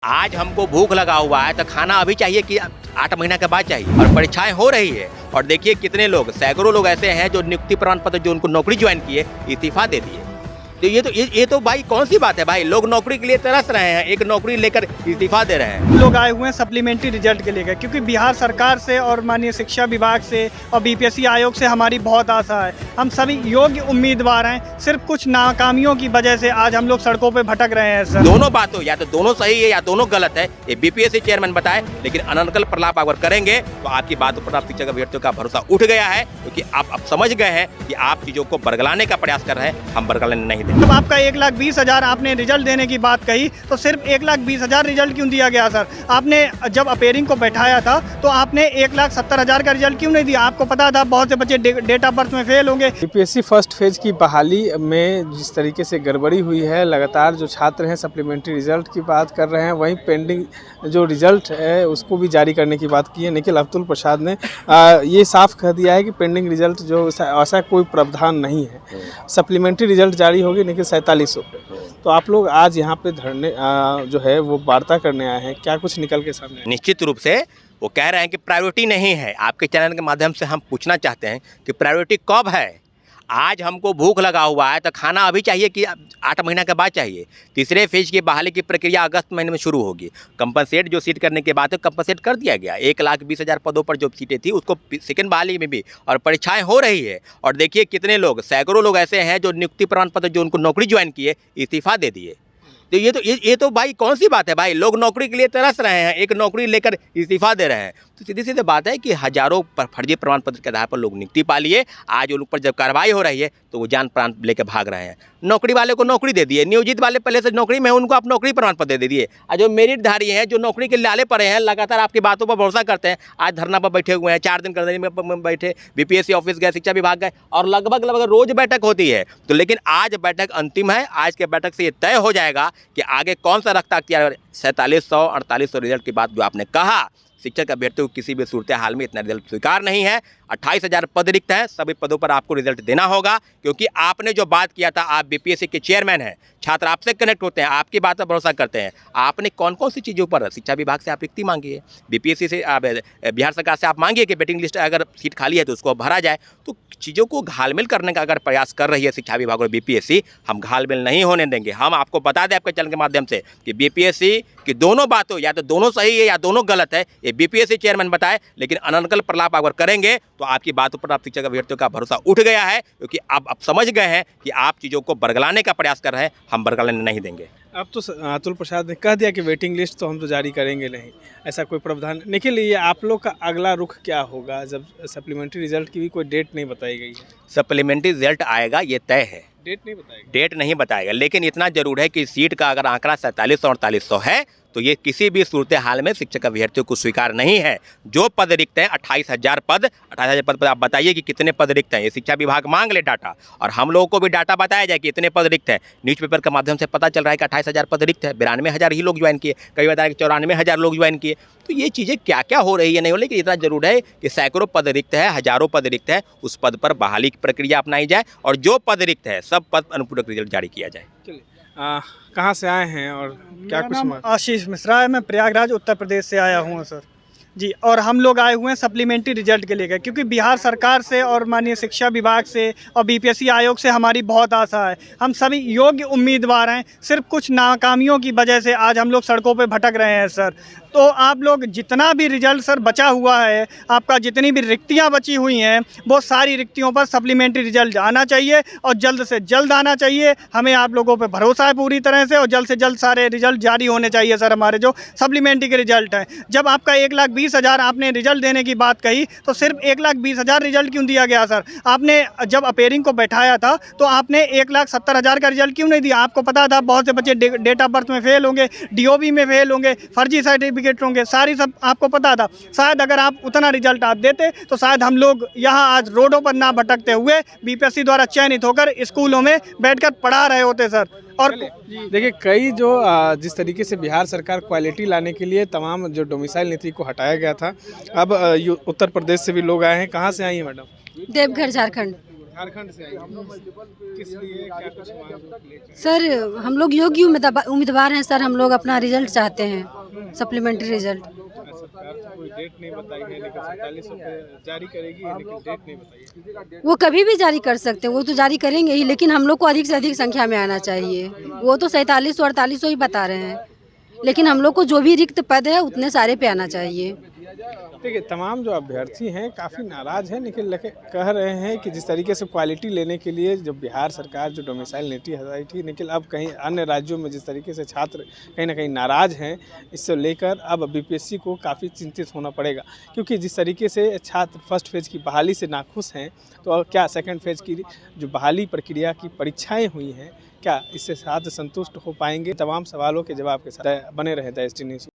आज हमको भूख लगा हुआ है तो खाना अभी चाहिए कि 8 महीना के बाद चाहिए। और परीक्षाएं हो रही है और देखिए कितने लोग, सैकड़ों लोग ऐसे हैं जो नियुक्ति प्रमाण पत्र जो उनको नौकरी ज्वाइन किए इस्तीफा दे दिए। तो ये तो भाई कौन सी बात है भाई, लोग नौकरी के लिए तरस रहे हैं, एक नौकरी लेकर इस्तीफा दे रहे हैं। लोग आए हुए हैं सप्लीमेंट्री रिजल्ट के लेकर, क्योंकि बिहार सरकार से और माननीय शिक्षा विभाग से और बीपीएससी आयोग से हमारी बहुत आशा है। हम सभी योग्य उम्मीदवार हैं, सिर्फ कुछ नाकामियों की वजह से आज हम लोग सड़कों पे भटक रहे हैं सर। दोनों बातों, या तो दोनों सही है या दोनों गलत है, ये बीपीएससी चेयरमैन बताए। लेकिन अनर्गल प्रलाप अगर करेंगे तो आपकी बातों पर आप शिक्षक अभ्यर्थियों का भरोसा उठ गया है, क्योंकि आप अब समझ गए हैं कि आप चीजों को बरगलाने का प्रयास कर रहे हैं, हम बरगलाने नहीं देंगे। जब आपका 1,20,000 आपने रिजल्ट देने की बात कही तो सिर्फ 1,20,000 रिजल्ट क्यों दिया गया सर? आपने जब अपेयरिंग को बैठाया था तो आपने 1,70,000 का रिजल्ट क्यों नहीं दिया? आपको पता था बहुत से बच्चे डेट ऑफ बर्थ में फेल होंगे। बीपीएससी फर्स्ट फेज की बहाली में जिस तरीके से गड़बड़ी हुई है, लगातार जो छात्र हैं सप्लीमेंट्री रिजल्ट की बात कर रहे हैं, वहीं पेंडिंग जो रिजल्ट है उसको भी जारी करने की बात की है। निखिल अब्दुल प्रसाद ने ये साफ कह दिया है कि पेंडिंग रिजल्ट जो ऐसा कोई प्रावधान नहीं है, सप्लीमेंट्री रिजल्ट जारी होगी निखिल 4700। तो आप लोग आज यहाँ पे धरने जो है वो वार्ता करने आए हैं, क्या कुछ निकल के सामने? निश्चित रूप से वो कह रहे हैं कि प्रायोरिटी नहीं है। आपके चैनल के माध्यम से हम पूछना चाहते हैं कि प्रायोरिटी कब है? आज हमको भूख लगा हुआ है तो खाना अभी चाहिए कि 8 महीना के बाद चाहिए। तीसरे फेज की बहाली की प्रक्रिया अगस्त महीने में शुरू होगी। कंपनसेट जो सीट करने के बाद कंपनसेट कर दिया गया। 1,20,000 पदों पर जो सीटें थी उसको सेकेंड बहाली में भी, और परीक्षाएं हो रही है और देखिए कितने लोग, सैकड़ों लोग ऐसे हैं जो नियुक्ति प्रमाण पत्र जो उनको नौकरी ज्वाइन किए इस्तीफा दे दिए। तो ये तो भाई कौन सी बात है भाई, लोग नौकरी के लिए तरस रहे हैं, एक नौकरी लेकर इस्तीफा दे रहे हैं। तो सीधी सीधी बात है कि हजारों फर्जी प्रमाण पत्र के आधार पर लोग नियुक्ति पा लिए। आज उन पर जब कार्रवाई हो रही है तो वो जान प्राण लेकर भाग रहे हैं। नौकरी वाले को नौकरी दे दिए, नियोजित वाले पहले से नौकरी में, उनको आप नौकरी प्रमाण पत्र दे दिए। और जो मेरिटधारी हैं, जो नौकरी के लाले पड़े हैं, लगातार आपकी बातों पर भरोसा करते हैं, आज धरना पर बैठे हुए हैं, 4 दिन करने में बैठे, बीपीएससी ऑफिस गए, शिक्षा विभाग गए, और लगभग रोज बैठक होती है। तो लेकिन आज बैठक अंतिम है। आज के बैठक से ये तय हो जाएगा कि आगे कौन सा रफ्तार किया। 4700 4800 रिजल्ट की बात जो आपने कहा, शिक्षक अभ्यर्थियों को किसी भी सूरत हाल में इतना रिजल्ट स्वीकार नहीं है। 28,000 पद रिक्त हैं, सभी पदों पर आपको रिजल्ट देना होगा, क्योंकि आपने जो बात किया था, आप बीपीएससी के चेयरमैन हैं, छात्र आपसे कनेक्ट होते हैं, आपकी बात पर भरोसा करते हैं। आपने कौन कौन सी चीज़ों पर शिक्षा विभाग से आप रिक्ति मांगी है, बीपीएससी से बिहार सरकार से आप मांगिए कि वेटिंग लिस्ट अगर सीट खाली है तो उसको भरा जाए। तो चीज़ों को घालमेल करने का अगर प्रयास कर रही है शिक्षा विभाग और बीपीएससी, हम घालमेल नहीं होने देंगे। हम आपको बता दें आपके चैनल के माध्यम से कि बीपीएससी की दोनों बातों, या तो दोनों सही है या दोनों गलत है, ये बीपीएससी चेयरमैन बताए। लेकिन अनर्गल प्रलाप अगर करेंगे तो आपकी बातों पर आप शिक्षक अभ्यर्थियों का भरोसा उठ गया है, क्योंकि आप अब समझ गए हैं कि आप चीज़ों को बरगलाने का प्रयास कर रहे हैं, हम बरगलाने नहीं देंगे। अब तो अतुल प्रसाद ने कह दिया कि वेटिंग लिस्ट तो हम तो जारी करेंगे नहीं, ऐसा कोई प्रावधान। निखिल, ये आप लोग का अगला रुख क्या होगा जब सप्लीमेंट्री रिजल्ट की भी कोई डेट नहीं बताई गई है? सप्लीमेंट्री रिजल्ट आएगा, ये तय है। डेट नहीं बताएगा? डेट नहीं बताएगा, लेकिन इतना जरूर है कि सीट का अगर आंकड़ा 4700 4800 है तो ये किसी भी सूरत हाल में शिक्षक अभ्यर्थियों को स्वीकार नहीं है। जो पद रिक्त हैं 28,000 पद, 28,000 पद पर आप बताइए कि कितने पद रिक्त हैं। ये शिक्षा विभाग मांग ले डाटा, और हम लोगों को भी डाटा बताया जाए कि इतने पद रिक्त हैं। न्यूज़पेपर के माध्यम से पता चल रहा है कि 28,000 पद रिक्त है, 92,000 ही लोग ज्वाइन किए, कई बताया कि 94,000 लोग ज्वाइन किए। तो ये चीज़ें क्या क्या हो रही है नहीं हो, लेकिन इतना जरूर है कि सैकड़ों पद रिक्त है, हजारों पद रिक्त है, उस पद पर बहाली की प्रक्रिया अपनाई जाए, और जो पद रिक्त है सब पद अनुपूरक रिजल्ट जारी किया जाए। चलिए, कहाँ से आए हैं और क्या कुछ? आशीष मिश्रा है, मैं प्रयागराज उत्तर प्रदेश से आया हूँ सर जी। और हम लोग आए हुए हैं सप्लीमेंट्री रिजल्ट के लेकर, क्योंकि बिहार सरकार से और माननीय शिक्षा विभाग से और बीपीएससी आयोग से हमारी बहुत आशा है। हम सभी योग्य उम्मीदवार हैं, सिर्फ कुछ नाकामियों की वजह से आज हम लोग सड़कों पे भटक रहे हैं सर। तो आप लोग जितना भी रिजल्ट सर बचा हुआ है, आपका जितनी भी रिक्तियां बची हुई हैं, वो सारी रिक्तियों पर सप्लीमेंट्री रिजल्ट आना चाहिए, और जल्द से जल्द आना चाहिए। हमें आप लोगों पे भरोसा है पूरी तरह से, और जल्द से जल्द सारे रिजल्ट जारी होने चाहिए सर, हमारे जो सप्लीमेंट्री के रिजल्ट हैं। जब आपका 1,20,000 आपने रिजल्ट देने की बात कही तो सिर्फ 1,20,000 रिजल्ट क्यों दिया गया सर? आपने जब अपेयरिंग को बैठाया था तो आपने 1,70,000 का रिजल्ट क्यों नहीं दिया? आपको पता था बहुत से बच्चे डेट ऑफ बर्थ में फेल होंगे, डीओबी में फेल होंगे, फर्जी सर्टिफिकेट होंगे, सारी सब आपको पता था। शायद अगर आप उतना रिजल्ट आप देते तो शायद हम लोग यहाँ आज रोडों पर ना भटकते हुए बीपीएससी द्वारा चयनित होकर स्कूलों में बैठकर पढ़ा रहे होते सर। और देखिए, कई जो जिस तरीके से बिहार सरकार क्वालिटी लाने के लिए तमाम जो डोमिसाइल नीति को हटाया गया था, अब उत्तर प्रदेश से भी लोग आए हैं। कहाँ से आई हैं मैडम? देवघर, झारखंड। झारखंड से आई हैं। किस लिए, क्या कुछ मांग लेकर? सर हम लोग योग्य उम्मीदवार हैं सर, हम लोग अपना रिजल्ट चाहते हैं, सप्लीमेंट्री रिजल्ट। सरकार तो कोई डेट नहीं बताई है, लेकिन 4700 पे जारी करेगी, लेकिन डेट नहीं बताई है। वो कभी भी जारी कर सकते हैं, वो तो जारी करेंगे ही, लेकिन हम लोग को अधिक से अधिक संख्या में आना चाहिए। वो तो 4700 4800 ही बता रहे हैं, लेकिन हम लोग को जो भी रिक्त पद है उतने सारे पे आना चाहिए। देखिए, तमाम जो अभ्यर्थी हैं काफ़ी नाराज़ हैं, लेकिन कह रहे हैं कि जिस तरीके से क्वालिटी लेने के लिए जो बिहार सरकार जो डोमिसाइल नीति हटाई थी, लेकिन अब कहीं अन्य राज्यों में जिस तरीके से छात्र कहीं ना कहीं नाराज़ हैं, इससे लेकर अब बीपीएससी को काफ़ी चिंतित होना पड़ेगा। क्योंकि जिस तरीके से छात्र फर्स्ट फेज़ की बहाली से नाखुश हैं, तो अब क्या सेकेंड फेज़ की जो बहाली प्रक्रिया की परीक्षाएँ हुई हैं, क्या इससे छात्र संतुष्ट हो पाएंगे? तमाम सवालों के जवाब के साथ बने रहे द एस टी न्यूज़।